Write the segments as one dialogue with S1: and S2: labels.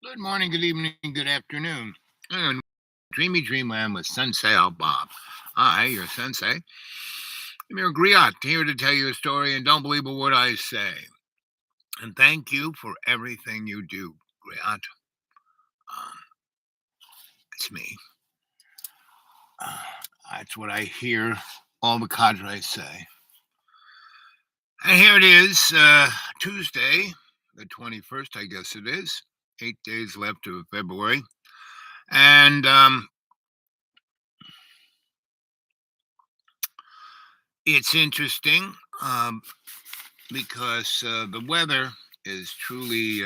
S1: Good morning, good evening, good afternoon. And Dreamy Dreamland with Sensei Al Bob. Hi, your sensei. Amir Griot, here to tell you a story and don't believe a word I say. And thank you for everything you do, Griot. Um, it's me. Uh, that's what I hear all the cadres say. And here it is, Tuesday, the 21st, I guess it is. 8 days left of February. And it's interesting. Because the weather is truly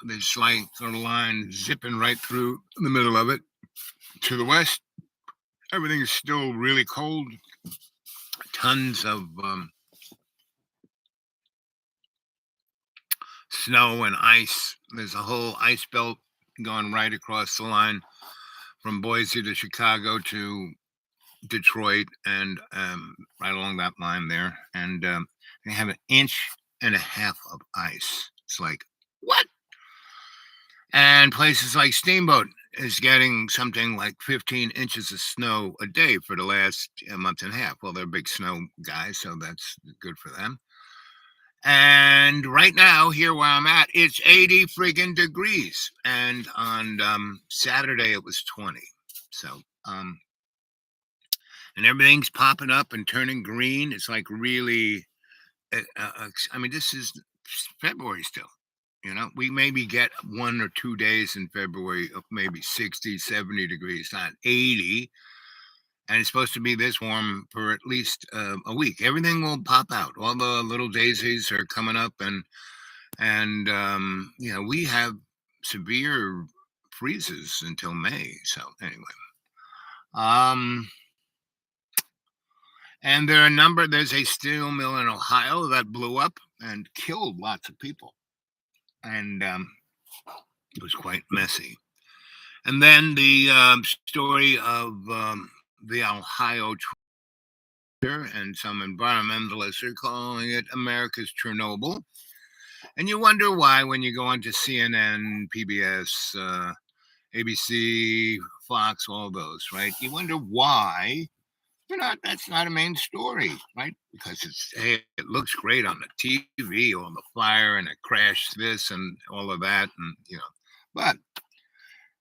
S1: there's like a line zipping right through the middle of it to the west. Everything is still really cold. Tons of snow and ice. There's a whole ice belt going right across the line from Boise to Chicago to Detroit and right along that line there. And they have 1.5 inches of ice. It's like, what? And places like Steamboat is getting something like 15 inches of snow a day for the last month and a half. Well, they're big snow guys, so that's good for them. And right now, here where I'm at, it's 80 friggin' degrees. And on Saturday, it was 20. So, and everything's popping up and turning green. It's like really, I mean, this is February still. We maybe get 1 or 2 days in February of maybe 60, 70 degrees, not 80. And it's supposed to be this warm for at least a week. Everything will pop out. All the little daisies are coming up, and we have severe freezes until May. So anyway, um, and there's a steel mill in Ohio that blew up and killed lots of people, and it was quite messy. And then the story of the Ohio and some environmentalists are calling it America's Chernobyl. And you wonder why when you go onto CNN, PBS, ABC, Fox, all those, right? You wonder why that's not a main story, right? Because it looks great on the TV, all the fire and it crashed this and all of that, but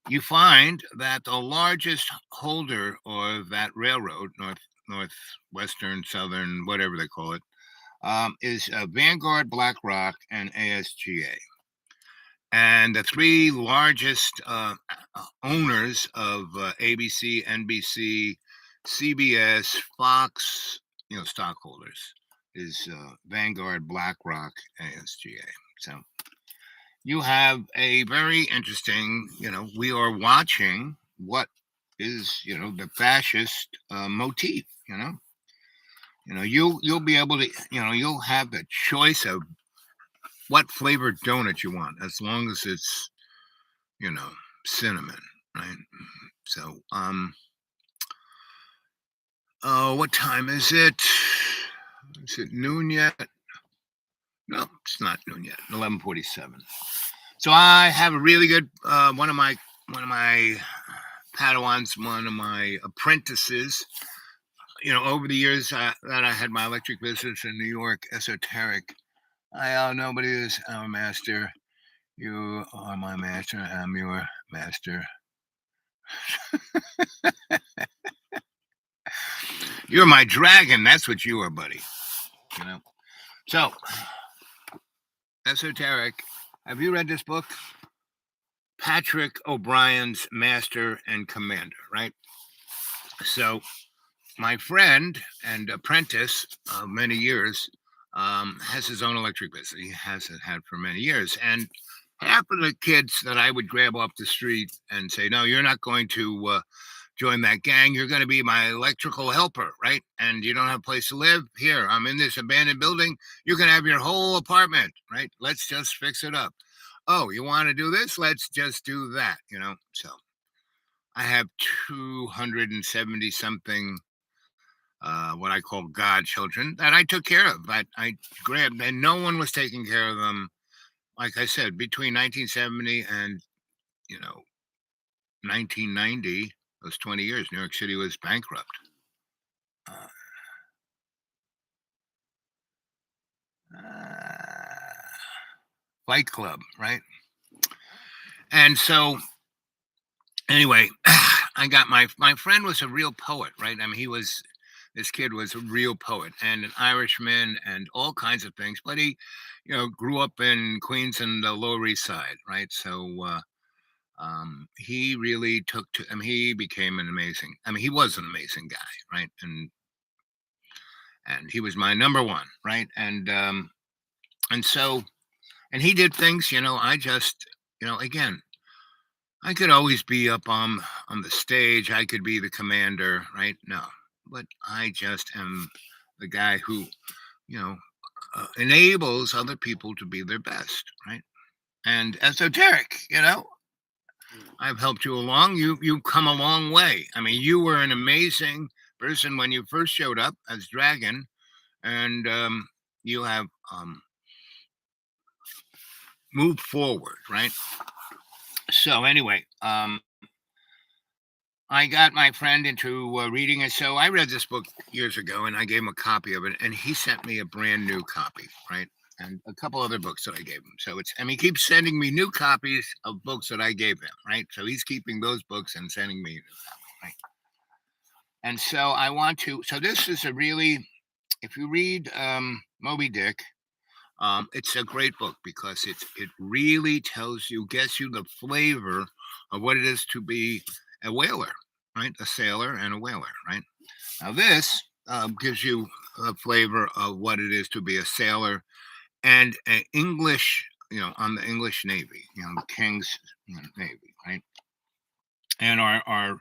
S1: you find that the largest holder of that railroad, Northwestern, Southern, whatever they call it, is Vanguard, BlackRock, and ASGA. And the three largest owners of ABC, NBC, CBS, Fox, stockholders is Vanguard, BlackRock, ASGA. So you have a very interesting, we are watching what is, the fascist motif, you'll be able to, you'll have the choice of what flavored donut you want, as long as it's, cinnamon, right? So, oh, what time is it? Is it noon yet? No, it's not noon yet. 11:47. So I have a really good one of my Padawans, one of my apprentices. Over the years that I had my electric business in New York, Esoteric. Nobody is our master. You are my master. I'm your master. You're my dragon. That's what you are, buddy. So, Esoteric. Have you read this book? Patrick O'Brien's Master and Commander, right? So, my friend and apprentice of many years has his own electric business. He has had for many years. And half of the kids that I would grab off the street and say, no, you're not going to join that gang. You're going to be my electrical helper, right? And you don't have a place to live. Here, I'm in this abandoned building. You can have your whole apartment, right? Let's just fix it up. Oh, you want to do this? Let's just do that, So I have 270 something what I call godchildren that I took care of. That I grabbed, and no one was taking care of them. like I said, between 1970 and, you know, 1990, those 20 years, New York City was bankrupt. Uh, uh, Fight Club, right? And so, anyway, I got my friend was a real poet, right? I mean, this kid was a real poet and an Irishman and all kinds of things. But he, grew up in Queens and the Lower East Side, right? So he really took to. I mean, he became an amazing. I mean, he was an amazing guy, right? And he was my number one, right? And so and he did things. I just, again, I could always be up on the stage. I could be the commander, right? No, but I just am the guy who, you know, enables other people to be their best, right? And esoteric, I've helped you along. You've come a long way. I mean, you were an amazing person when you first showed up as Dragon, and you have moved forward, right? So anyway, I got my friend into reading it. So I read this book years ago, and I gave him a copy of it, and he sent me a brand new copy, right? And a couple other books that I gave him. So he keeps sending me new copies of books that I gave him, right? So he's keeping those books and sending me a new copy, right? And so I want to. So this is a really, if you read Moby Dick, it's a great book because it really gets you the flavor of what it is to be a whaler, right? A sailor and a whaler, right? Now this gives you a flavor of what it is to be a sailor and an English, on the English Navy, the King's Navy, right? And our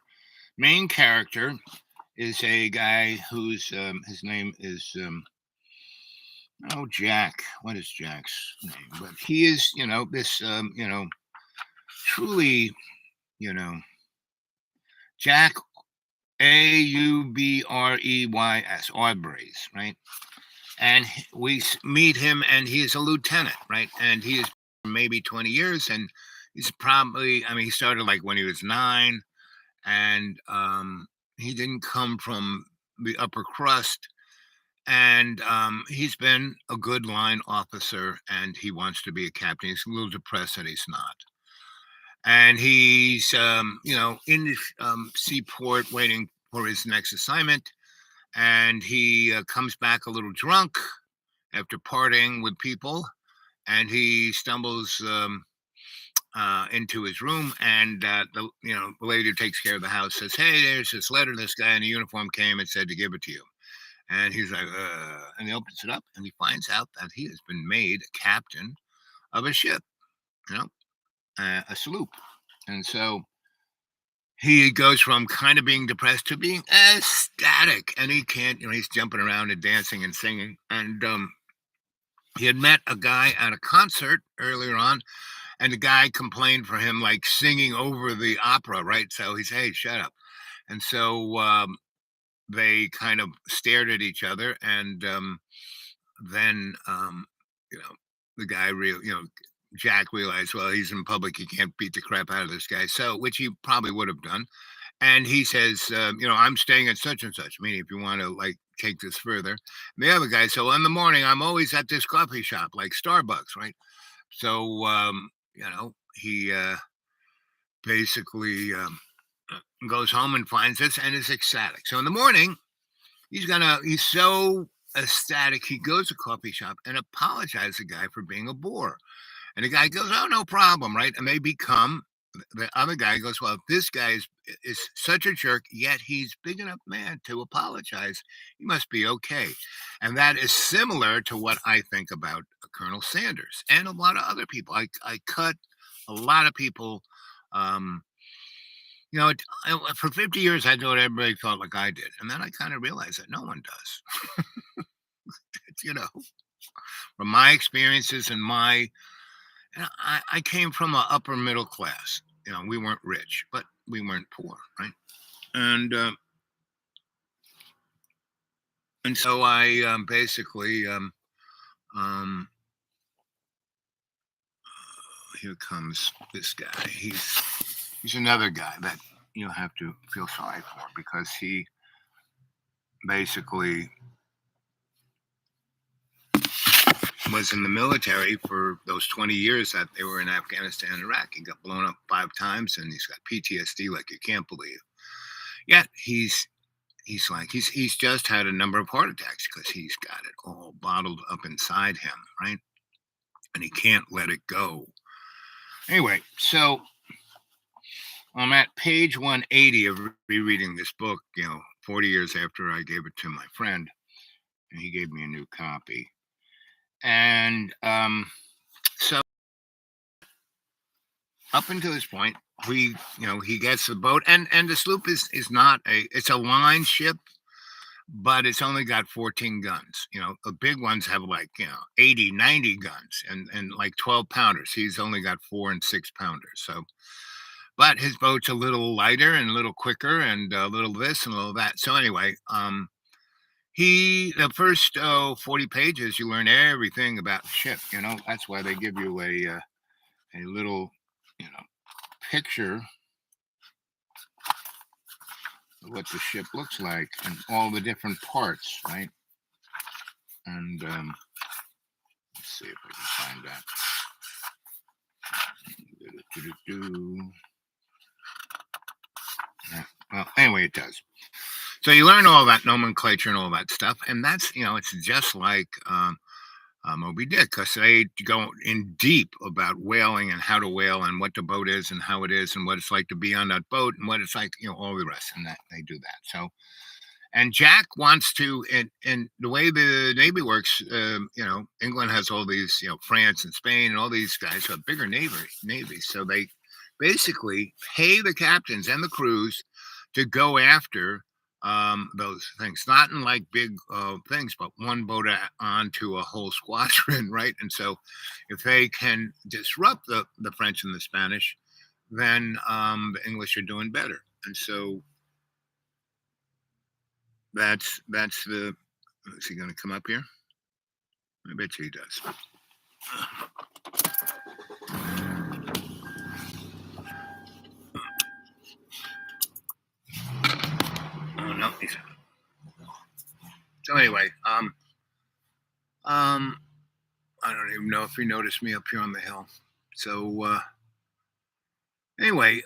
S1: main character is a guy whose his name is Jack. What is Jack's name? But he is, this, truly, you know, Jack Aubreys, Aubreys, right? And we meet him, and he is a lieutenant, right? And he is maybe 20 years, and he's probably, I mean, he started like when he was 9, and he didn't come from the upper crust. And he's been a good line officer, and he wants to be a captain. He's a little depressed that he's not. And he's, in the seaport waiting for his next assignment. And he comes back a little drunk after partying with people, and he stumbles into his room, and the lady who takes care of the house says, "Hey, there's this letter. This guy in a uniform came and said to give it to you." And he's like, and he opens it up, and he finds out that he has been made a captain of a ship, you know, a sloop. And so he goes from kind of being depressed to being ecstatic, and he can't, he's jumping around and dancing and singing. And he had met a guy at a concert earlier on, and the guy complained for him, like singing over the opera, right? So he's, hey, shut up. And so they kind of stared at each other, and then you know the guy Jack realized, well, he's in public, he can't beat the crap out of this guy, so which he probably would have done. And he says, I'm staying at such and such, meaning if you want to like take this further. And the other guy, so in the morning I'm always at this coffee shop like Starbucks, right? So he basically goes home and finds this and is ecstatic. So in the morning he's so ecstatic, he goes to coffee shop and apologizes to the guy for being a bore. And the guy goes, oh, no problem, right? And the other guy goes, well, this guy is such a jerk, yet he's big enough man to apologize. He must be okay. And that is similar to what I think about Colonel Sanders and a lot of other people. I cut a lot of people. Um, for 50 years, I thought everybody felt like I did. And then I kind of realized that no one does. you know, from my experiences and I came from an upper middle class. We weren't rich, but we weren't poor, right? And so I basically here comes this guy. He's another guy that you'll have to feel sorry for because he basically was in the military for those 20 years that they were in Afghanistan and Iraq. He got blown up 5 times and he's got PTSD like you can't believe. Yet he's just had a number of heart attacks because he's got it all bottled up inside him, right? And he can't let it go. Anyway, so I'm at page 180 of rereading this book, 40 years after I gave it to my friend, and he gave me a new copy. And so up until this point, he gets the boat, and the sloop is not it's a line ship, but it's only got 14 guns. The big ones have like 80, 90 guns, and like 12-pounders. He's only got 4 and 6-pounders. So, but his boat's a little lighter and a little quicker, and a little this and a little that. So anyway, the first 40 pages, you learn everything about the ship. That's why they give you a little picture of what the ship looks like and all the different parts, right? And let's see if I can find that. Yeah. Well, anyway, it does. So you learn all that nomenclature and all that stuff, and that's it's just like Moby Dick, because they go in deep about whaling and how to whale and what the boat is and how it is and what it's like to be on that boat and what it's like, all the rest, and that they do that. So, and Jack wants to, and the way the Navy works, England has all these, France and Spain and all these guys have bigger navies, so they basically pay the captains and the crews to go after those things, not in like big things, but one boat onto a whole squadron, right? And so if they can disrupt the French and the Spanish, then the English are doing better. And so that's the is he going to come up here? I bet you he does. Oh no, he's so anyway, I don't even know if he noticed me up here on the hill. So anyway,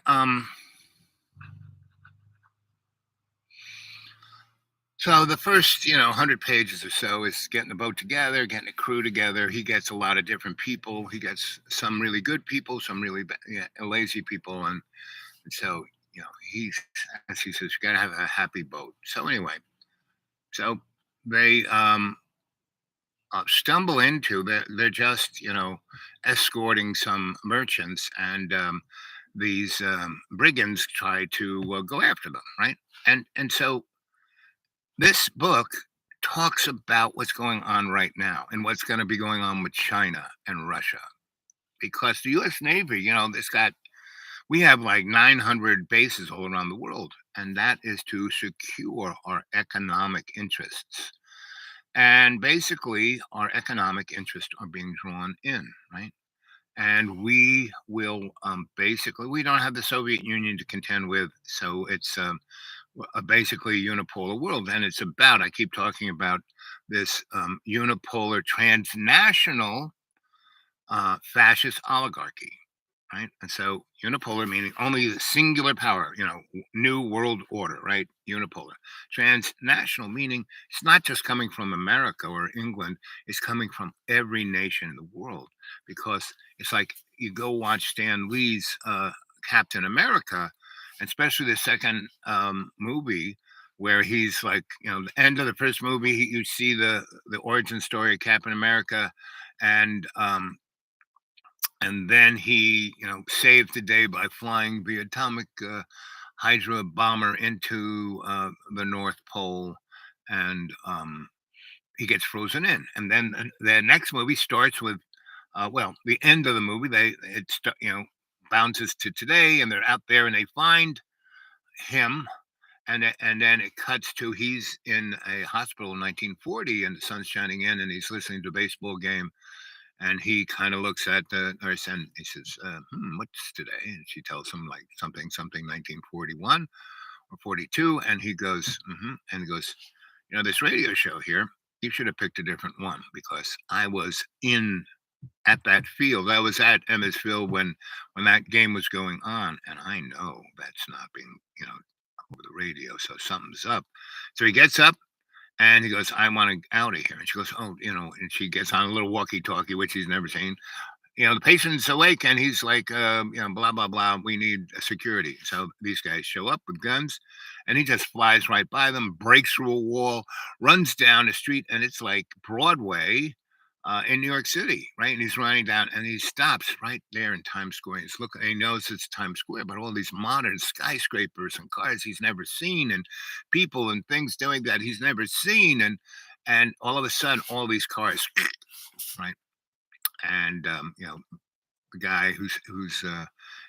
S1: so the first 100 pages or so is getting the boat together, getting a crew together. He gets a lot of different people. He gets some really good people, some really lazy people, and so he's, as he says, you got to have a happy boat. So anyway, so they stumble into they're just escorting some merchants, and these brigands try to go after them, right? And so this book talks about what's going on right now and what's going to be going on with China and Russia, because the U.S. Navy, we have like 900 bases all around the world, and that is to secure our economic interests. And basically, our economic interests are being drawn in, right? And we will basically, we don't have the Soviet Union to contend with, so it's basically a unipolar world. And it's about, I keep talking about this unipolar transnational fascist oligarchy, right? And so unipolar meaning only the singular power, new world order, right? Unipolar. Transnational meaning it's not just coming from America or England, it's coming from every nation in the world, because it's like you go watch Stan Lee's Captain America, especially the second movie, where he's like, the end of the first movie, you see the origin story of Captain America, and then he, saved the day by flying the atomic Hydra bomber into the North Pole, and he gets frozen in. And then the next movie starts with, the end of the movie. Bounces to today, and they're out there, and they find him, and then it cuts to he's in a hospital in 1940, and the sun's shining in, and he's listening to a baseball game, And he kind of looks at the nurse and he says, "What's today?" And she tells him like something 1941 or 42. And he goes, and he goes, "This radio show here, you should have picked a different one because I was in at that field. I was at Emmett Field when that game was going on, and I know that's not being, over the radio, so something's up." So he gets up and he goes, "I want to out of here." And she goes, "Oh, and she gets on a little walkie-talkie, which he's never seen. The patient's awake," and he's like, blah blah blah. We need security. So these guys show up with guns, and he just flies right by them, breaks through a wall, runs down the street, and it's like Broadway in New York City, right? And he's running down, and he stops right there in Times Square. He's looking, and he knows it's Times Square, but all these modern skyscrapers and cars he's never seen, and people and things doing that he's never seen, and all of a sudden, all these cars, right? And the guy who's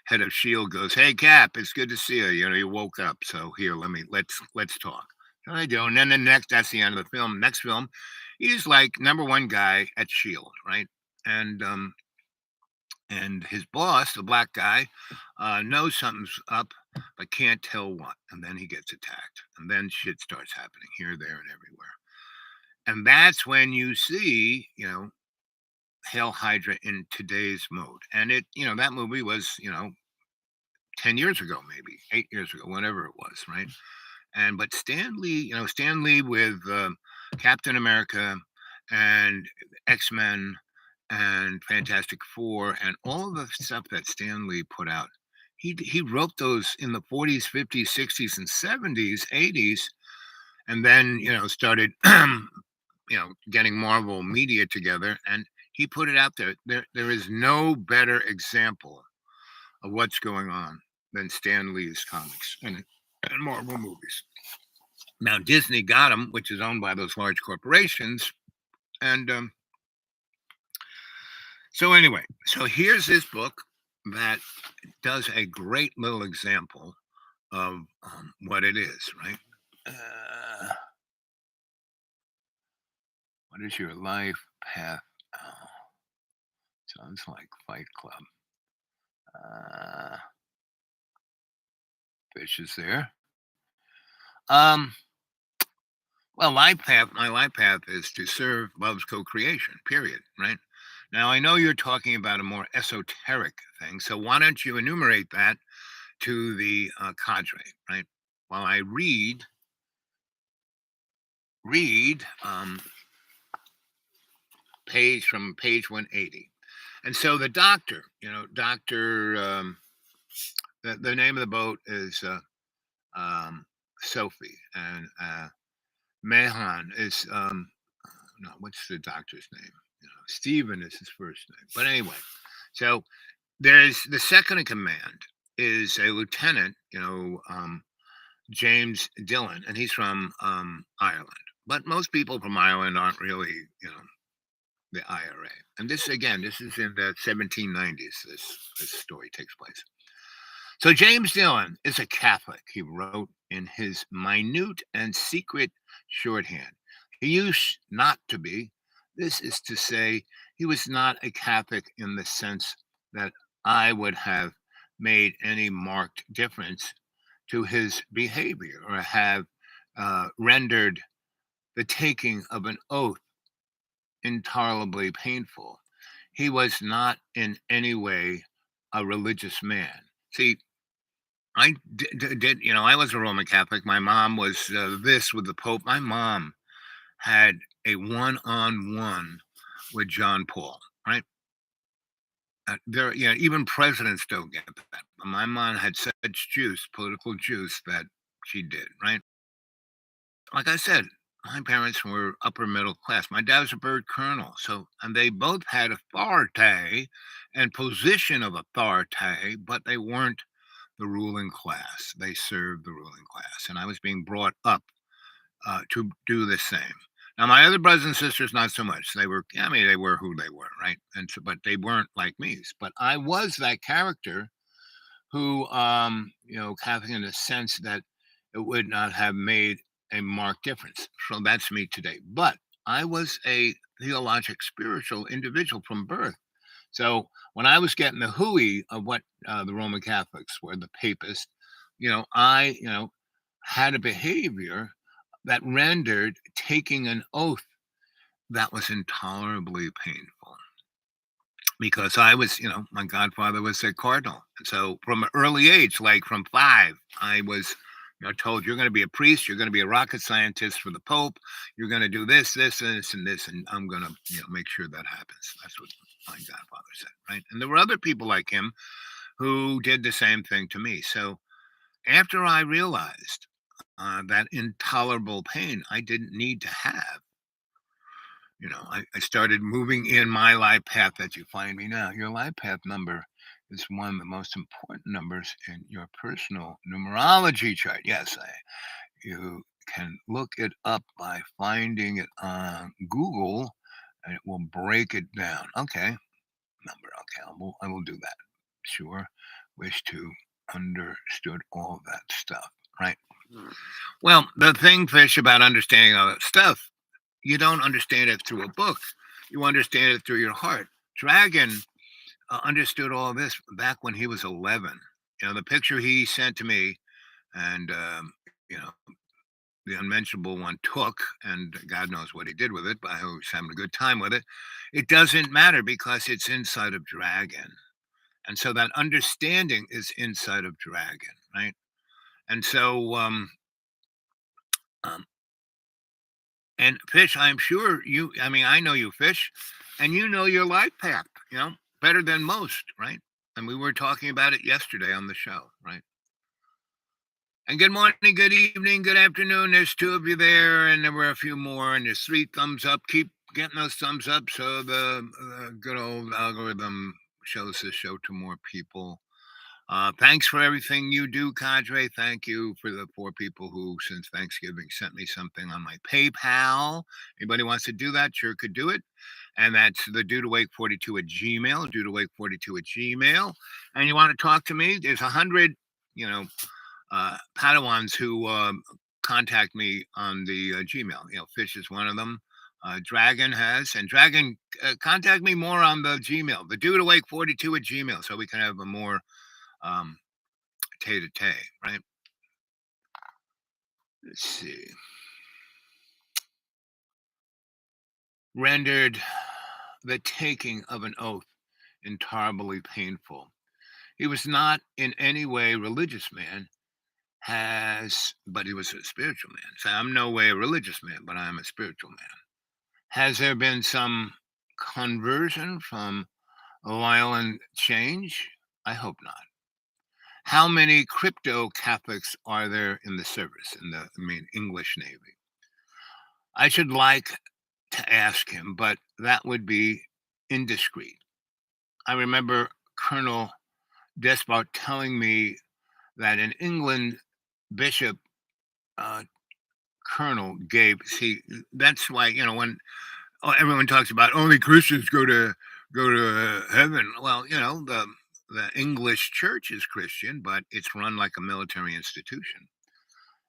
S1: head of Shield goes, "Hey, Cap, it's good to see you. You woke up, so here, let's talk." And I do, and then that's the end of the film. Next film, he's like number one guy at Shield, right? And his boss, the black guy, knows something's up, but can't tell what. And then he gets attacked, and then shit starts happening here, there, and everywhere. And that's when you see, Hail Hydra in today's mode. And that movie was, 10 years ago, maybe 8 years ago, whatever it was, right? But Stan Lee with Captain America and X-Men and Fantastic Four and all of the stuff that Stan Lee put out. He wrote those in the 40s, 50s, 60s, and 70s, 80s, and then, started getting Marvel media together, and he put it out there. There is no better example of what's going on than Stan Lee's comics and Marvel movies. Now Disney got him, which is owned by those large corporations, and so anyway, so here's this book that does a great little example of what it is, right? What is your life path? Oh, sounds like Fight Club. Fish is there. Well, my life path is to serve love's co-creation, period, right? Now, I know you're talking about a more esoteric thing, so why don't you enumerate that to the cadre, right? While I read page 180. And so the doctor, the name of the boat is Sophie, and Mehan is no, what's the doctor's name? Stephen is his first name. But anyway, so there's the second in command is a lieutenant, James Dillon, and he's from Ireland. But most people from Ireland aren't really, the IRA. And this is in the 1790s. This story takes place. So James Dillon is a Catholic, he wrote in his minute and secret shorthand. He used not to be. This is to say, he was not a Catholic in the sense that I would have made any marked difference to his behavior or have rendered the taking of an oath intolerably painful. He was not in any way a religious man. See, I did, I was a Roman Catholic. My mom was this with the Pope. My mom had a one-on-one with John Paul, right? Even presidents don't get that. My mom had such juice, political juice, that she did, right? Like I said, my parents were upper middle class. My dad was a bird colonel, and they both had authority and position of authority, but they weren't the ruling class. They served the ruling class, and I was being brought up to do the same. Now, my other brothers and sisters, not so much. They were who they were, right? And so, but they weren't like me. But I was that character who, Catholic in the sense that it would not have made a marked difference. So that's me today. But I was a theologic, spiritual individual from birth. So when I was getting the hooey of what the Roman Catholics were, the papists, I, had a behavior that rendered taking an oath that was intolerably painful because I was, my godfather was a cardinal. So from an early age, like from 5, I was, told you're going to be a priest, you're going to be a rocket scientist for the Pope, you're going to do this, and this, and I'm going to, make sure that happens. That's what my godfather said, right? And there were other people like him who did the same thing to me. So after I realized that intolerable pain I didn't need to have, I started moving in my life path that you find me now. Your life path number is one of the most important numbers in your personal numerology chart. Yes, you can look it up by finding it on Google and it will break it down. Okay, number. Okay, I will do that. Sure. Wish to understood all that stuff, right? Well, the thing, Fish, about understanding all that stuff, you don't understand it through a book. You understand it through your heart. Dragon understood all this back when he was 11. The picture he sent to me, and you know, the unmentionable one took, and God knows what he did with it, but I was having a good time with it. It doesn't matter because it's inside of Dragon, and so that understanding is inside of Dragon, right? And so, um, and Fish, I'm sure you. I mean, I know you, Fish, and you know your life path, better than most, right? And we were talking about it yesterday on the show, right? And good morning, good evening, good afternoon. There's 2 of you there, and there were a few more, and there's 3 thumbs up. Keep getting those thumbs up so the good old algorithm shows this show to more people. Thanks for everything you do, Cadre. Thank you for the 4 people who, since Thanksgiving, sent me something on my PayPal. Anybody wants to do that, sure could do it. And that's the dudewake42 at Gmail, dudewake42 at Gmail. And you want to talk to me? There's 100, you know, Padawans who contact me on the Gmail. Fish is one of them. Dragon has, and Dragon, contact me more on the Gmail, the dudewake42 at Gmail, so we can have a more um, tay-to-tay, right? Let's see. Rendered the taking of an oath intolerably painful. He was not in any way religious man, but he was a spiritual man. So I'm no way a religious man, but I'm a spiritual man. Has there been some conversion from violent change? I hope not. How many crypto Catholics are there in the service, in the English Navy? I should like to ask him, but that would be indiscreet. I remember Colonel Despot telling me that in England, Bishop Colonel gave. See, that's why when everyone talks about only Christians go to heaven. Well, the English church is Christian, but it's run like a military institution,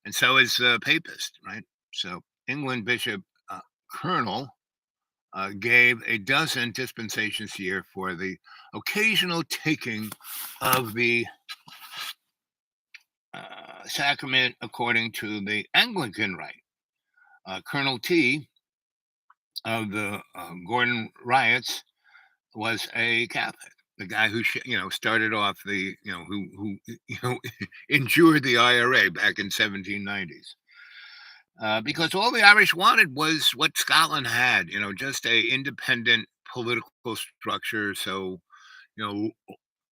S1: and so is papist, right? So England Bishop Colonel gave a dozen dispensations a year for the occasional taking of the sacrament according to the Anglican rite. Colonel T of the Gordon riots was a Catholic. The guy who started off who endured the IRA back in 1790s. Because all the Irish wanted was what Scotland had, just a independent political structure. So,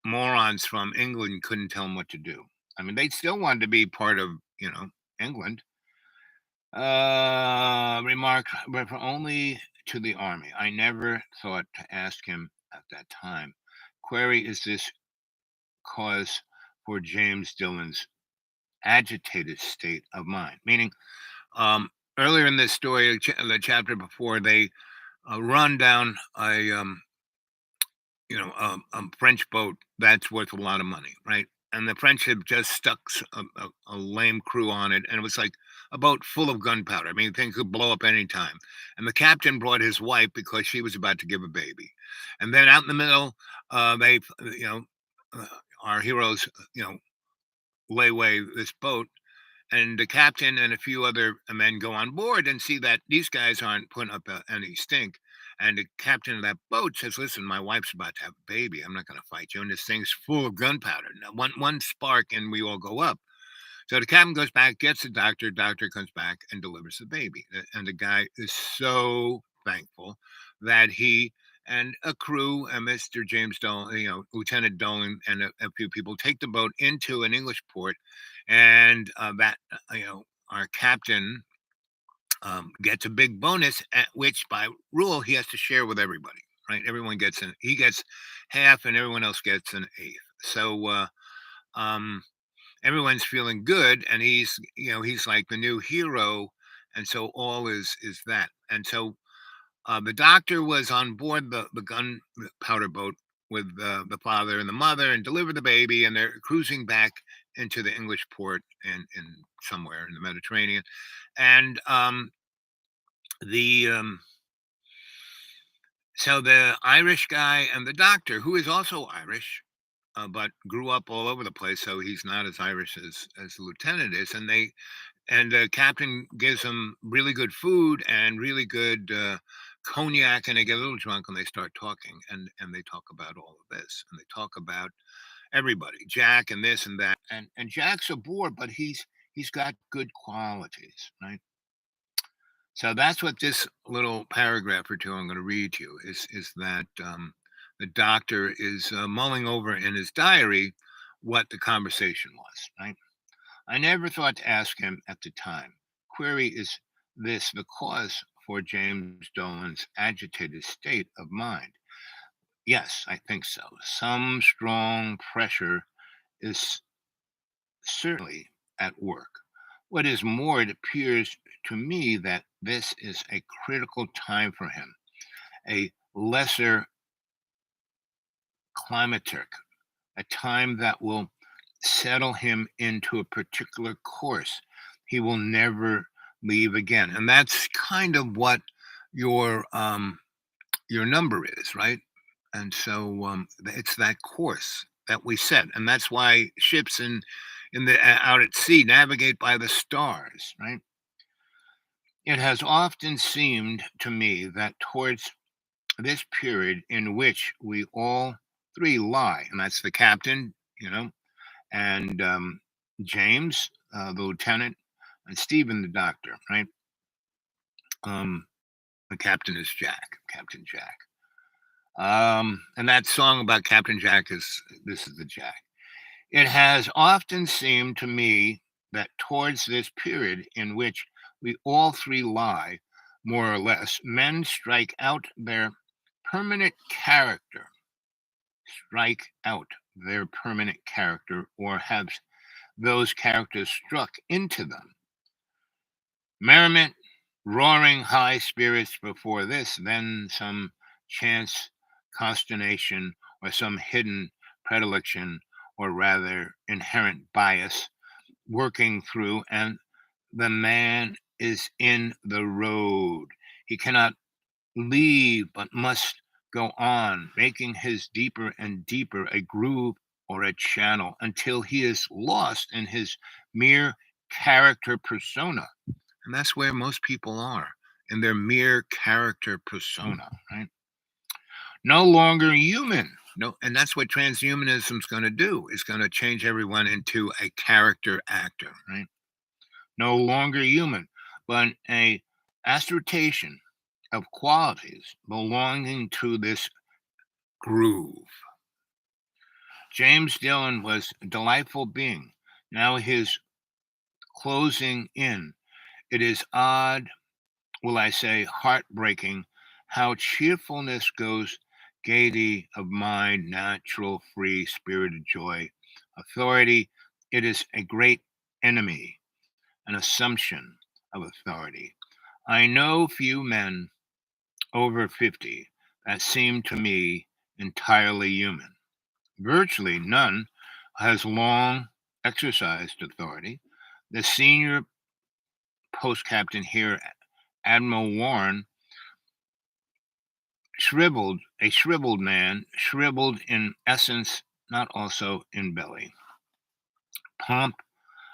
S1: morons from England couldn't tell them what to do. I mean, they still wanted to be part of, England. Remark, refer only to the army. I never thought to ask him at that time. Query, is this cause for James Dillon's agitated state of mind? Meaning, earlier in this story, the chapter before, they run down a French boat that's worth a lot of money, right? And the French had just stuck a lame crew on it, and it was like a boat full of gunpowder. I mean, things could blow up any time. And the captain brought his wife because she was about to give a baby. And then out in the middle, they, uh, our heroes, lay away this boat, and the captain and a few other men go on board and see that these guys aren't putting up any stink. And the captain of that boat says, "Listen, my wife's about to have a baby. I'm not going to fight you. And this thing's full of gunpowder. Now, one spark, and we all go up." So the captain goes back, gets the doctor. Doctor comes back and delivers the baby. And the guy is so thankful that he and a crew, and Mr. James Dolan, Lieutenant Dolan, and a few people take the boat into an English port, and our captain gets a big bonus, at which by rule he has to share with everybody. Right, everyone gets he gets half, and everyone else gets an eighth. So um, everyone's feeling good, and he's like the new hero, and so all is that. And so the doctor was on board the gunpowder boat with the father and the mother, and delivered the baby, and they're cruising back into the English port in somewhere in the Mediterranean. And the so the Irish guy and the doctor, who is also Irish, but grew up all over the place, so he's not as Irish as the lieutenant is. And the captain gives them really good food and really good cognac, and they get a little drunk and they start talking, and they talk about all of this, and they talk about everybody, Jack and this and that, and Jack's a bore, but he's got good qualities, right? So that's what this little paragraph or two I'm going to read to you is that the doctor is mulling over in his diary what the conversation was, right? I never thought to ask him at the time. Query, is this the cause for James Dolan's agitated state of mind? Yes, I think so. Some strong pressure is certainly at work. What is more, it appears to me that this is a critical time for him, a lesser climacteric, a time that will settle him into a particular course he will never leave again. And that's kind of what your number is, right? And so it's that course that we set, and that's why ships in the out at sea navigate by the stars, right? It has often seemed to me that towards this period in which we all three lie, and that's the captain, and James, the lieutenant, and Stephen, the doctor, right? Um, the captain is Jack, Captain Jack. And that song about Captain Jack is This is the Jack. It has often seemed to me that towards this period in which we all three lie, more or less, men strike out their permanent character, strike out their permanent character, or have those characters struck into them. Merriment, roaring high spirits before this, then some chance consternation, or some hidden predilection, or rather inherent bias working through, and the man is in the road. He cannot leave, but must go on, making his deeper and deeper a groove or a channel until he is lost in his mere character persona. And that's where most people are, in their mere character persona, right? No longer human. No, and that's what transhumanism is going to do. It's going to change everyone into a character actor, right? No longer human, but a assertion of qualities belonging to this groove. James Dillon was a delightful being. Now his closing in. It is odd, will I say, heartbreaking, how cheerfulness goes, gaiety of mind, natural, free, spirited joy, authority. It is a great enemy, an assumption of authority. I know few men over 50 that seem to me entirely human. Virtually none has long exercised authority. The senior post captain here, Admiral Warren, a shriveled man, shriveled in essence, not also in belly. Pomp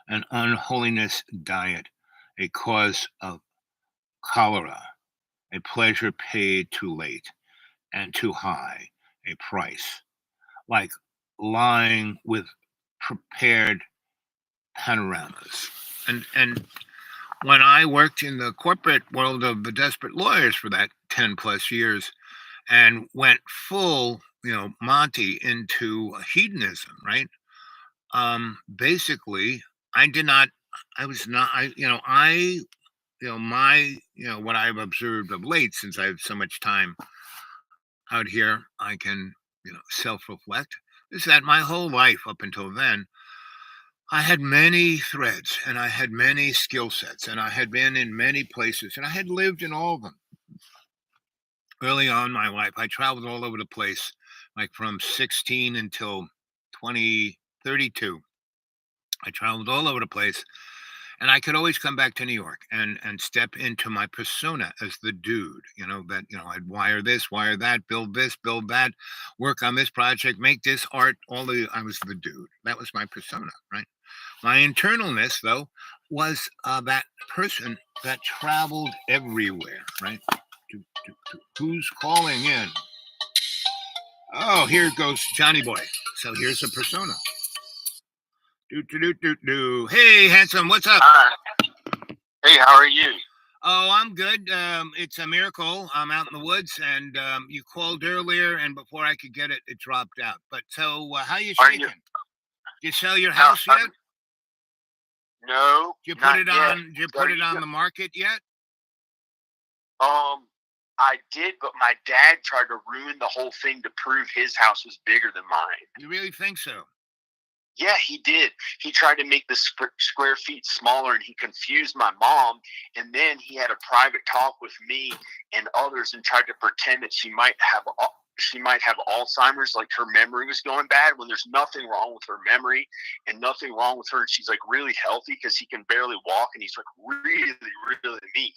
S1: and unholiness diet, a cause of cholera, a pleasure paid too late and too high, a price, like lying with prepared panoramas. And when I worked in the corporate world of the desperate lawyers for that 10 plus years and went full, Monty into hedonism, right? Basically, I did not, I was not, my, what I've observed of late, since I have so much time out here, I can, self reflect, is that my whole life up until then, I had many threads and I had many skill sets and I had been in many places and I had lived in all of them. Early on in my life, I traveled all over the place, like from 16 until 2032. I traveled all over the place and I could always come back to New York and step into my persona as the dude, that, I'd wire this, wire that, build this, build that, work on this project, make this art, I was the dude. That was my persona, right? My internalness, though, was that person that traveled everywhere, right? Who's calling in? Oh, here goes Johnny Boy. So here's a persona. Do. Hey, handsome, what's up?
S2: Hey, how are you?
S1: Oh, I'm good. It's a miracle. I'm out in the woods, and you called earlier, and before I could get it, it dropped out. But so, how you shaking? Did you sell your house yet?
S2: No.
S1: Did you put it on? Did you put it on the market yet?
S2: I did, but my dad tried to ruin the whole thing to prove his house was bigger than mine.
S1: You really think so?
S2: Yeah, he did. He tried to make the square feet smaller, and he confused my mom. And then he had a private talk with me and others, and tried to pretend that she might have Alzheimer's, like her memory was going bad, when there's nothing wrong with her memory and nothing wrong with her. She's like really healthy because he can barely walk, and he's like really, really mean.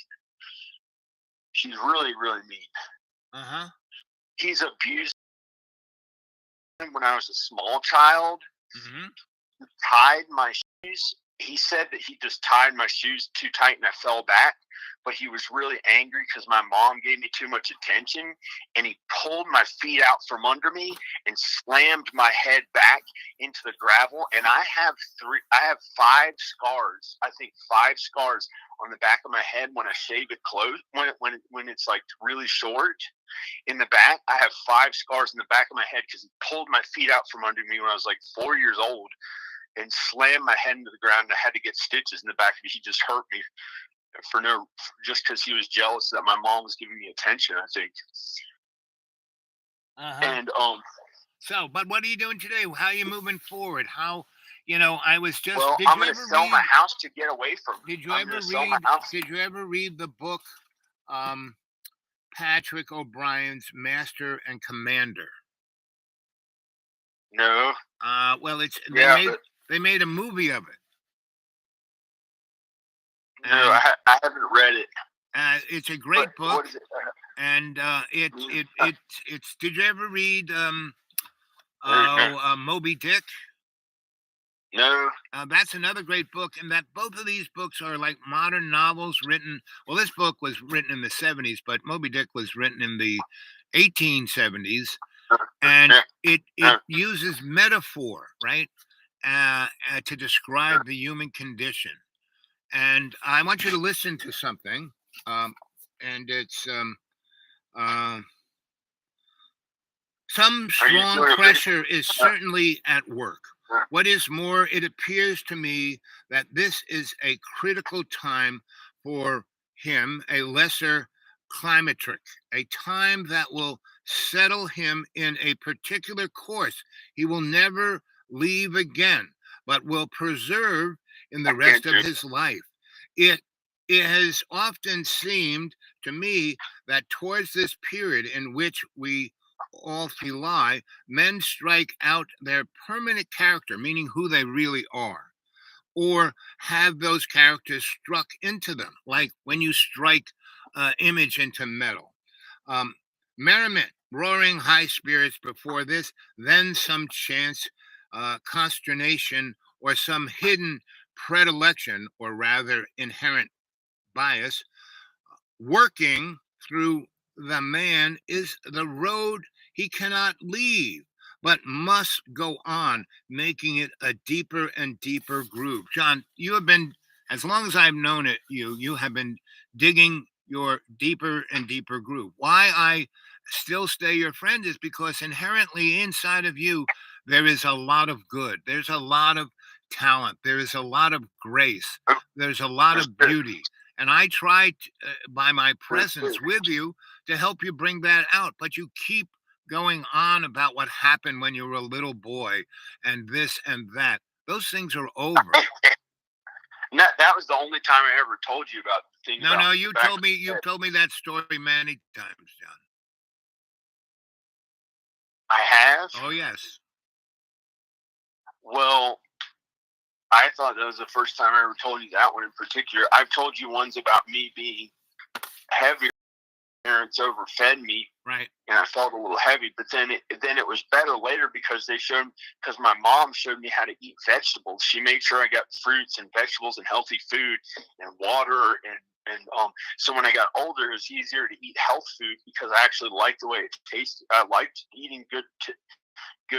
S2: She's really, really mean. He's abused when I was a small child. He tied my shoes. He said that he just tied my shoes too tight and I fell back, but he was really angry because my mom gave me too much attention, and he pulled my feet out from under me and slammed my head back into the gravel. And I have 5 scars. I think 5 scars on the back of my head when I shave it close, when it's like really short. In the back, I have 5 scars in the back of my head because he pulled my feet out from under me when I was like 4 years old and slammed my head into the ground. And I had to get stitches in the back of me. He just hurt me just because he was jealous that my mom was giving me attention, I think. And
S1: so, but what are you doing today? How are you moving forward? How, I was just.
S2: Well, I'm going to sell my house to get away from.
S1: Did you ever read the book, Patrick O'Brian's Master and Commander?
S2: No.
S1: Well, they made a movie of it.
S2: No, I haven't read it.
S1: It's a great book.
S2: What is it?
S1: And it's. Did you ever read Moby Dick?
S2: No.
S1: That's another great book, and that both of these books are like modern novels written. Well, this book was written in the 70s, but Moby Dick was written in the 1870s, and it uses metaphor, right, to describe the human condition. And I want you to listen to something, and it's some strong pressure is certainly at work. What is more, it appears to me that this is a critical time for him, a lesser climatric, a time that will settle him in a particular course. He will never leave again, but will preserve in the rest of his life. It has often seemed to me that towards this period in which we all three lie, men strike out their permanent character, meaning who they really are. or have those characters struck into them, like when you strike image into metal. Um, Merriment, roaring high spirits before this, then some chance consternation or some hidden predilection, or rather inherent bias, working through the man is the road he cannot leave, but must go on, making it a deeper and deeper groove. John, you have been, as long as I've known it, you have been digging your deeper and deeper groove. Why I still stay your friend is because inherently inside of you, there is a lot of good. There's a lot of talent. There is a lot of grace. There's a lot of beauty. And I try by my presence with you to help you bring that out. But you keep going on about what happened when you were a little boy and this and that. Those things are over.
S2: That was the only time I ever told you about the thing.
S1: No,
S2: about
S1: no,
S2: the
S1: you
S2: back
S1: told
S2: of
S1: me
S2: the
S1: you
S2: head.
S1: told me that story many times, John.
S2: I have.
S1: Oh yes.
S2: Well, I thought that was the first time I ever told you that one in particular. I've told you ones about me being heavier. Parents overfed me,
S1: Right.
S2: and I felt a little heavy. But then it was better later because because my mom showed me how to eat vegetables. She made sure I got fruits and vegetables and healthy food and water and so when I got older, it was easier to eat health food because I actually liked the way it tasted. I liked eating good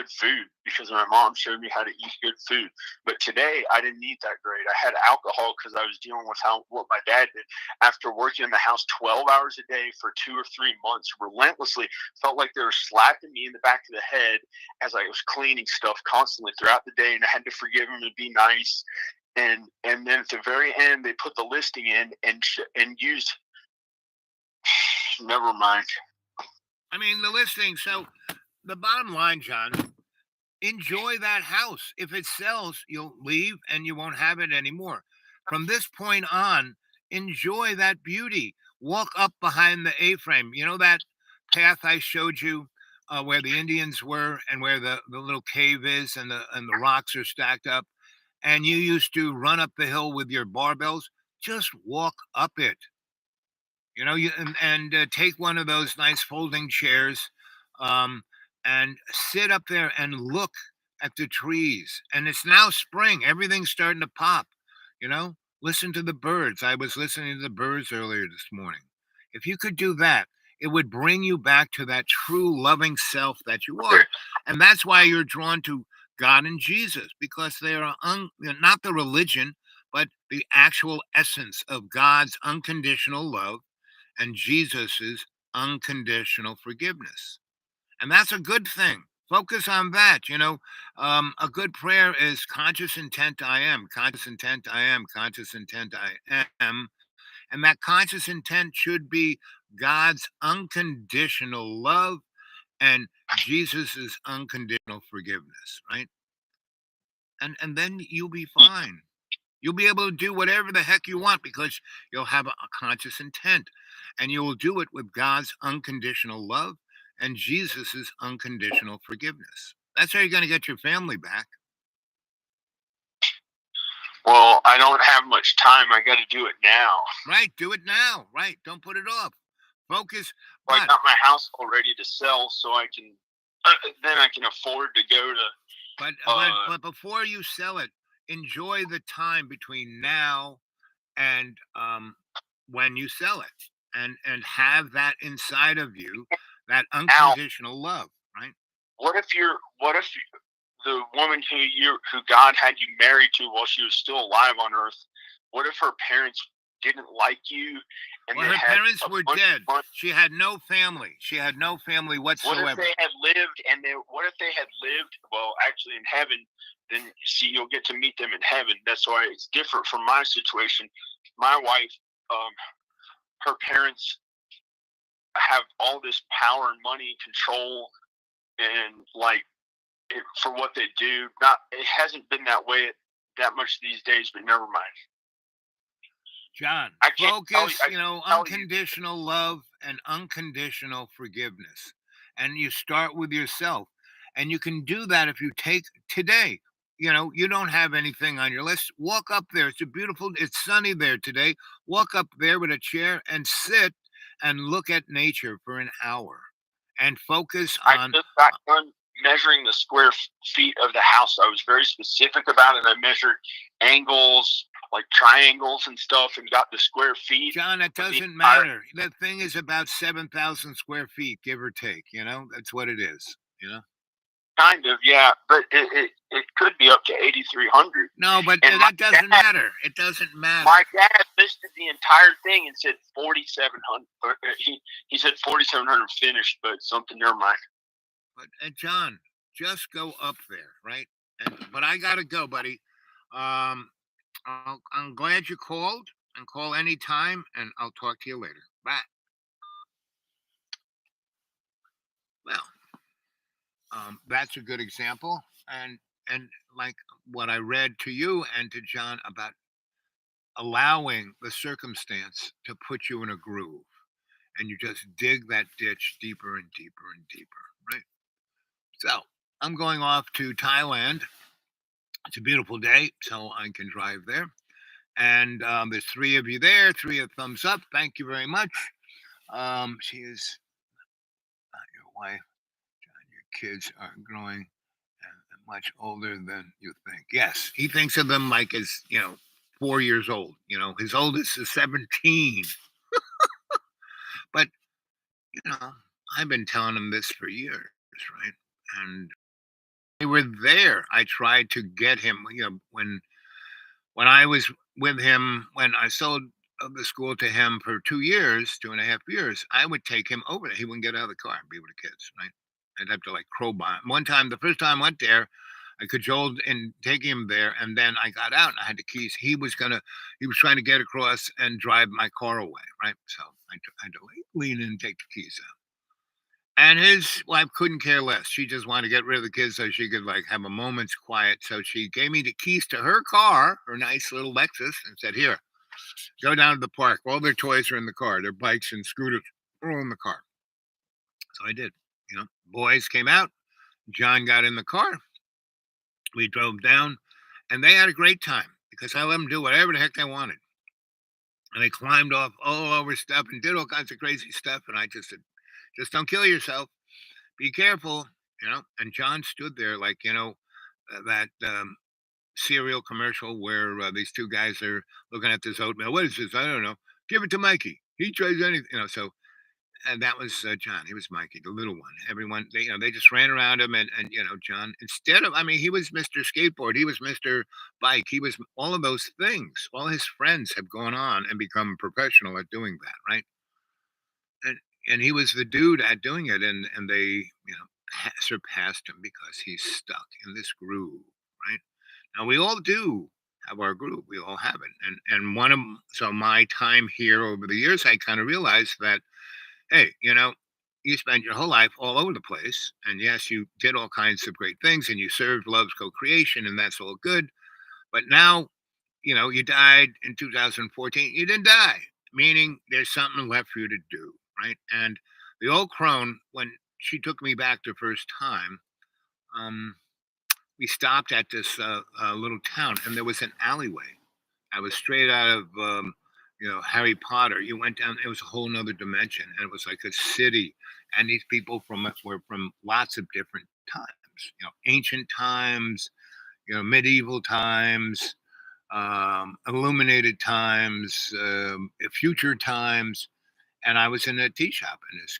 S2: food because my mom showed me how to eat good food. But today I didn't eat that great. I had alcohol because I was dealing with what my dad did. After working in the house 12 hours a day for 2 or 3 months, relentlessly, felt like they were slapping me in the back of the head as I was cleaning stuff constantly throughout the day, and I had to forgive them and be nice. And then at the very end, they put the listing in and used. Never mind.
S1: I mean the listing. So the bottom line, John, enjoy that house. If it sells, you'll leave and you won't have it anymore. From this point on, enjoy that beauty. Walk up behind the A frame. You know that path I showed you where the Indians were and where the little cave is and the rocks are stacked up. And you used to run up the hill with your barbells. Just walk up it. And take one of those nice folding chairs, um, and sit up there and look at the trees. And it's now spring; everything's starting to pop. Listen to the birds. I was listening to the birds earlier this morning. If you could do that, it would bring you back to that true loving self that you are, and that's why you're drawn to God and Jesus, because they are not the religion, but the actual essence of God's unconditional love and Jesus's unconditional forgiveness. And that's a good thing. Focus on that. A good prayer is conscious intent I am, conscious intent I am, conscious intent I am. And that conscious intent should be God's unconditional love and Jesus's unconditional forgiveness, right? And then you'll be fine. You'll be able to do whatever the heck you want because you'll have a conscious intent, and you will do it with God's unconditional love and Jesus's unconditional forgiveness. That's how you're going to get your family back.
S2: Well, I don't have much time. I got to do it now.
S1: Right. Do it now. Right. Don't put it off. Focus.
S2: Well, I
S1: But,
S2: got my house all ready to sell, so I can. Then I can afford to go to.
S1: but before you sell it, enjoy the time between now and when you sell it, and have that inside of you, that
S2: Al,
S1: unconditional love, right?
S2: What if the woman who God had you married to while she was still alive on Earth? What if her parents didn't like you, and
S1: Well,
S2: they
S1: her
S2: had
S1: parents
S2: a
S1: were
S2: bunch
S1: dead.
S2: of money?
S1: She had no family. She had no family
S2: What if
S1: whatsoever.
S2: they had lived, what if they had lived? Well, actually, in heaven, then see, you'll get to meet them in heaven. That's why it's different from my situation. My wife, her parents have all this power and money and control, and for what they do. Not it hasn't been that way that much these days, but never mind.
S1: John,
S2: I can't tell
S1: focus,
S2: you. I can't tell you.
S1: unconditional love and unconditional forgiveness. And you start with yourself. And you can do that if you take today, you don't have anything on your list, walk up there. It's sunny there today. Walk up there with a chair and sit and look at nature for an hour and focus
S2: I
S1: on.
S2: just got done measuring the square feet of the house. I was very specific about it. I measured angles, like triangles and stuff, and got the square feet.
S1: John, it
S2: of the
S1: doesn't
S2: entire
S1: matter. That thing is about 7,000 square feet, give or take. That's what it is.
S2: Kind of, yeah, but it could be up to 8,300.
S1: No, but
S2: And
S1: that doesn't matter. It doesn't matter.
S2: my dad listed the entire thing and said 4,700. He said 4,700 finished, but something. Never mind.
S1: But John, just go up there, right? But I gotta go, buddy. Um, I'm glad you called, and call anytime, and I'll talk to you later. Bye. Well, that's a good example, and like what I read to you and to John about allowing the circumstance to put you in a groove, and you just dig that ditch deeper and deeper and deeper, right? So I'm going off to Thailand. It's a beautiful day, so I can drive there. And there's three of you there, three of thumbs up. Thank you very much. She is not your wife. John, your kids are growing much older than you think. Yes, he thinks of them like as 4 years old. His oldest is 17. But I've been telling him this for years, right? And they were there. I tried to get him. When I was with him, when I sold the school to him for 2 years, 2.5 years, I would take him over there. He wouldn't get out of the car and be with the kids, right? I'd have to like crowbar him. One time, the first time I went there, I cajoled in taking him there, and then I got out and I had the keys. He was trying to get across and drive my car away, right? So I had to lean in and take the keys out. And his wife couldn't care less. She just wanted to get rid of the kids so she could like have a moment's quiet. So she gave me the keys to her car, her nice little Lexus, and said, "Here, go down to the park. All their toys are in the car. Their bikes and scooters are all in the car." So I did. Boys came out. John got in the car. We drove down, and they had a great time because I let them do whatever the heck they wanted. And they climbed off all over stuff and did all kinds of crazy stuff. And I just said, "Just don't kill yourself. Be careful." And John stood there like, that cereal commercial where these two guys are looking at this oatmeal. What is this? I don't know. Give it to Mikey. He tries anything, so. And that was John. He was Mikey, the little one. Everyone, they just ran around him, and John. Instead of, I mean, he was Mr. Skateboard. He was Mr. Bike. He was all of those things. All his friends have gone on and become professional at doing that, right? And he was the dude at doing it, and they surpassed him because he's stuck in this groove, right? Now we all do have our groove. We all have it, and so my time here over the years, I kind of realized that, hey, you spent your whole life all over the place. And yes, you did all kinds of great things and you served love's co-creation, and that's all good. But now, you died in 2014. You didn't die, meaning there's something left for you to do, right? And the old crone, when she took me back the first time, we stopped at this little town, and there was an alleyway. I was straight out of Harry Potter. You went down, it was a whole nother dimension, and it was like a city. And these people were from lots of different times, ancient times, medieval times, illuminated times, future times. And I was in a tea shop, and this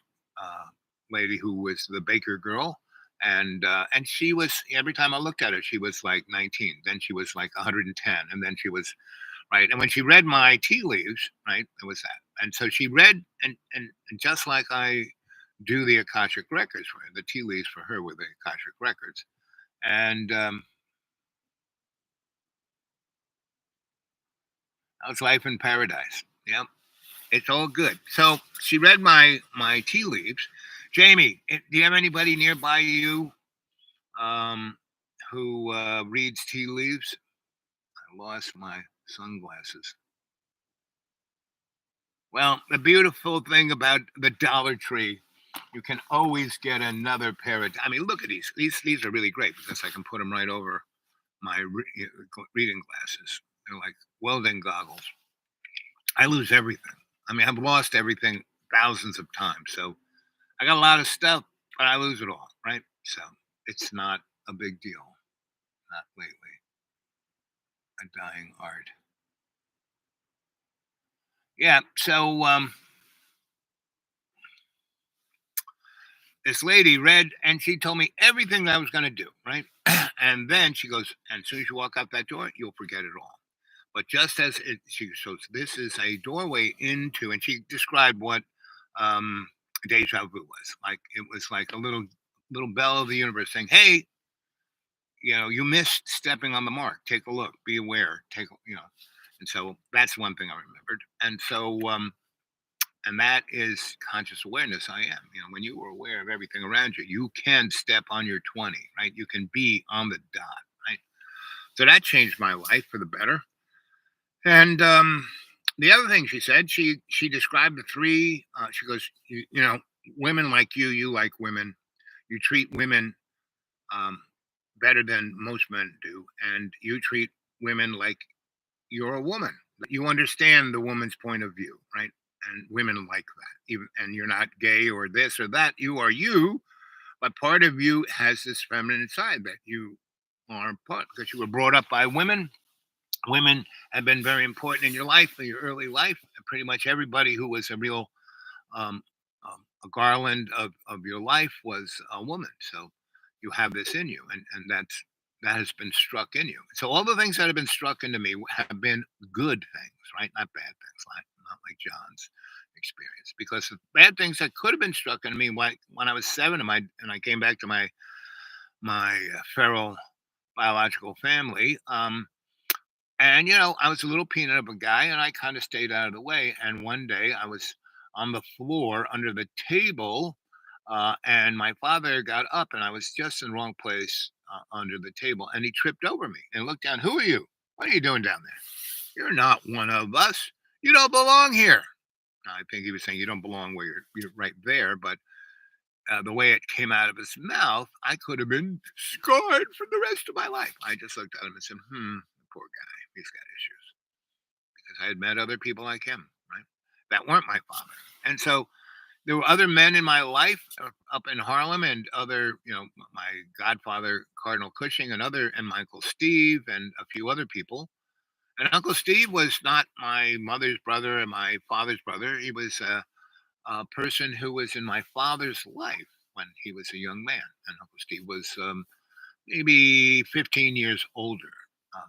S1: lady who was the baker girl, and she was, every time I looked at her, she was like 19. Then she was like 110, and then she was. Right. And when she read my tea leaves, right, it was that. And so she read, and just like I do the Akashic records for her, the tea leaves for her were the Akashic records. And that was life in paradise. Yep. It's all good. So she read my tea leaves. Jamie, do you have anybody nearby you who reads tea leaves? I lost my sunglasses. Well, the beautiful thing about the Dollar Tree, you can always get another pair of. I mean, look at these. These are really great because I can put them right over my reading glasses. They're like welding goggles. I lose everything. I mean, I've lost everything thousands of times. So I got a lot of stuff, but I lose it all, right? So it's not a big deal. Not lately. A dying art. Yeah. So this lady read and she told me everything that I was going to do, right? And then she goes, and as soon as you walk out that door, you'll forget it all. But just as she shows, this is a doorway into, and she described what um, deja vu was like. It was like a little bell of the universe saying, "Hey, you missed stepping on the mark. Take a." Be aware. And so that's one thing I remembered. And so, and that is conscious awareness. I am. When you are aware of everything around you, you can step on your 20, right? You can be on the dot, right? So that changed my life for the better. And the other thing she said, she described the three. She goes, women like you like women. You treat women um, better than most men do, and you treat women like you're a woman. You understand the woman's point of view, right? And women like that. Even and you're not gay or this or that. You are you, but part of you has this feminine side that you are part because you were brought up by women. Women have been very important in your life, in your early life. Pretty much everybody who was a real um, a garland of your life was a woman. So you have this in you, and that has been struck in you. So all the things that have been struck into me have been good things, right? Not bad things, like not like John's experience. Because the bad things that could have been struck into me, like when I was seven, and I came back to my feral biological family. And I was a little peanut of a guy, and I kind of stayed out of the way. And one day, I was on the floor under the table, and my father got up, and I was just in the wrong place under the table, and he tripped over me and looked down. Who are you? What are you doing down there? You're not one of us. You don't belong here. Now, I think he was saying you don't belong where you're right there, but the way it came out of his mouth, I could have been scarred for the rest of my life. I just looked at him and said, poor guy, he's got issues. Because I had met other people like him, right? That weren't my father. And so there were other men in my life up in Harlem and other, my godfather, Cardinal Cushing, and my Uncle Steve and a few other people. And Uncle Steve was not my mother's brother and my father's brother. He was a person who was in my father's life when he was a young man. And Uncle Steve was maybe 15 years older than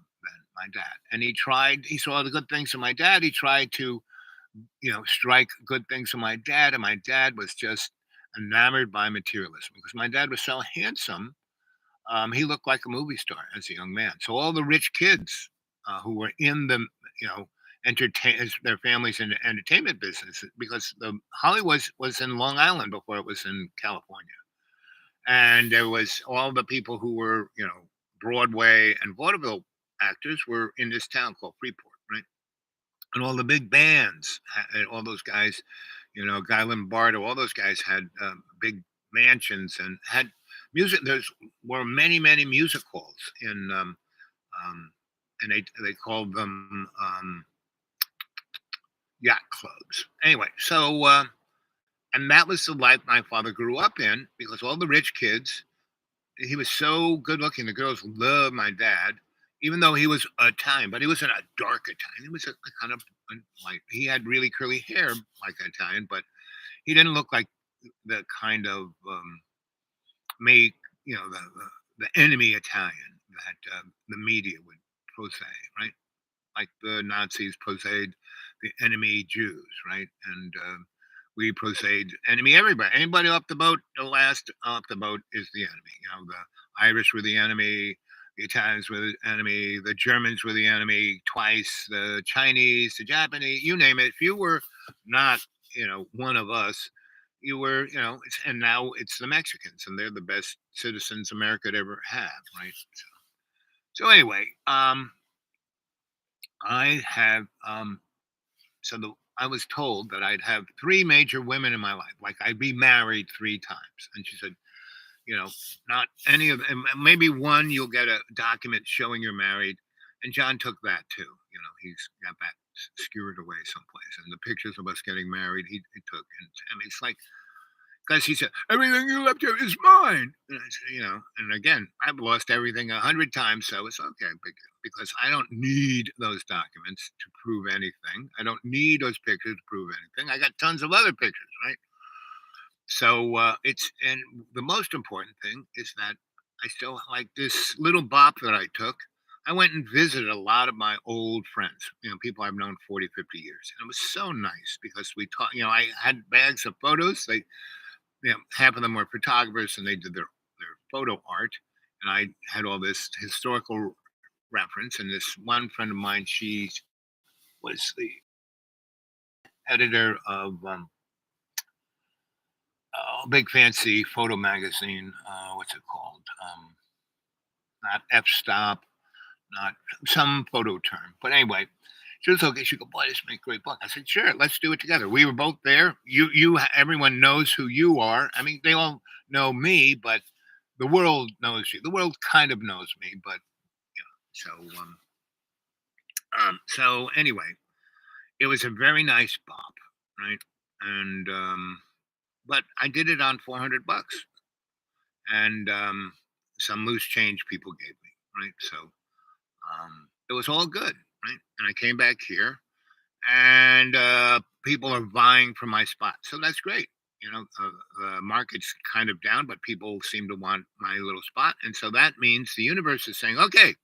S1: my dad. And he saw the good things in my dad. He tried to, strike good things in my dad. And my dad was just enamored by materialism because my dad was so handsome. He looked like a movie star as a young man. So all the rich kids who were in the, entertain their families in the entertainment business because the Hollywood was in Long Island before it was in California. And there was all the people who were, Broadway and vaudeville actors were in this town called Freeport, right? And all the big bands, and all those guys, Guy Lombardo, all those guys had big mansions and had music. There's were many, many music halls um, and they called them yacht clubs. Anyway, so and that was the life my father grew up in because all the rich kids, he was so good looking. The girls loved my dad, even though he was Italian, but he wasn't a dark Italian. He was a kind of like he had really curly hair like Italian, but he didn't look like the kind of make the enemy Italian that the media would portray, right? Like the Nazis portrayed the enemy Jews, right? And we portrayed enemy everybody. Anybody off the boat, the last off the boat is the enemy. The Irish were the enemy, the Italians were the enemy, the Germans were the enemy twice, the Chinese, the Japanese, you name it. If you were not, one of us, you were, and now it's the Mexicans, and they're the best citizens America could ever have, right? So anyway, I have I was told that I'd have three major women in my life, like I'd be married three times. And she said, You know, not any of them. Maybe one you'll get a document showing you're married, and John took that too. You know, he's got that skewered away someplace, and the pictures of us getting married, he took. And I mean, it's like because he said everything you left here is mine. And I said, you know, and again, I've lost everything 100 times, so it's okay because I don't need those documents to prove anything. I don't need those pictures to prove anything. I got tons of other pictures, right? So it's and the most important thing is that I still like this little bop that I took. I went and visited a lot of my old friends, you know, people I've known 40, 50 years. And it was so nice because we talked, you know, I had bags of photos. They, you know, half of them were photographers and they did their photo art. And I had all this historical reference. And this one friend of mine, she was the editor of a big fancy photo magazine. What's it called? Not F Stop, not some photo term. But anyway, she was okay. She go, boy, this make a great book. I said, sure, let's do it together. We were both there. Everyone knows who you are. I mean, they all know me, but the world knows you. The world kind of knows me, but so so anyway, it was a very nice bop, right? And but I did it on $400 and some loose change people gave me, right? So it was all good, right? And I came back here, and people are vying for my spot, so that's great. You know, the market's kind of down, but people seem to want my little spot, and so that means the universe is saying, "Okay,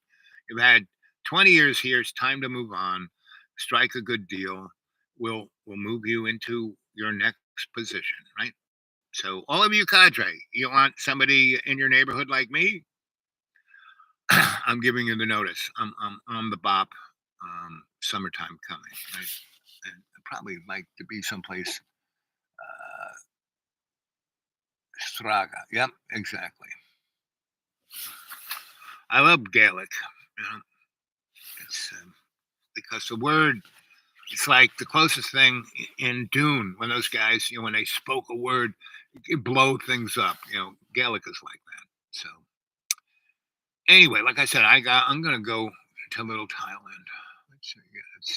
S1: you've had 20 years here. It's time to move on. Strike a good deal. We'll move you into your next position, right?" So all of you cadre, you want somebody in your neighborhood like me? I'm giving you the notice. I'm the bop. Summertime coming, right? And I'd probably like to be someplace. Straga. Yep, exactly. I love Gaelic. You know, it's because the word. It's like the closest thing in Dune when those guys, you know, when they spoke a word, it blow things up. You know, Gaelic is like that. So anyway, like I said, I'm gonna go to Little Thailand. Let's see, yeah, it's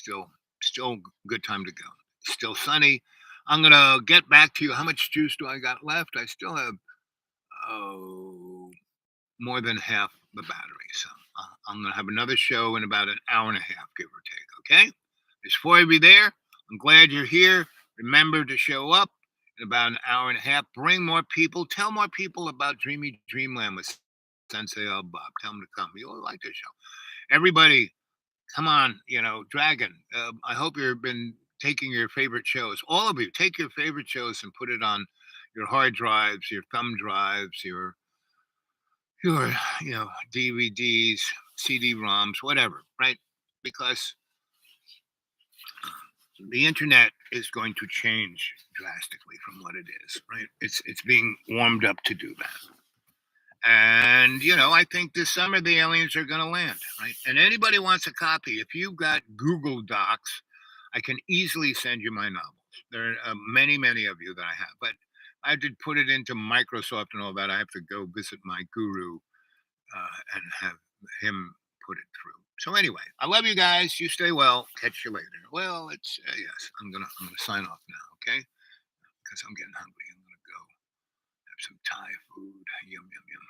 S1: still good time to go. It's still sunny. I'm gonna get back to you. How much juice do I got left? I still have oh more than half the battery. So I'm gonna have another show in about an hour and a half, give or take. Okay. There's four of you there. I'm glad you're here. Remember to show up in about an hour and a half. Bring more people. Tell more people about Dreamy Dreamland with Sensei Bob. Tell them to come. You'll like this show. Everybody, come on. You know, Dragon. I hope you've been taking your favorite shows. All of you, take your favorite shows and put it on your hard drives, your thumb drives, your DVDs, CD-ROMs, whatever, right? Because the internet is going to change drastically from what it is, right? It's being warmed up to do that. And I think this summer the aliens are going to land, right? And anybody wants a copy, if you've got Google Docs, I can easily send you my novels. There are many of you that I have, but I did put it into Microsoft and all that. I have to go visit my guru and have him put it through. So anyway, I love you guys. You stay well. Catch you later. Well, it's yes. I'm gonna sign off now. Okay, because I'm getting hungry. I'm gonna go have some Thai food. Yum yum yum.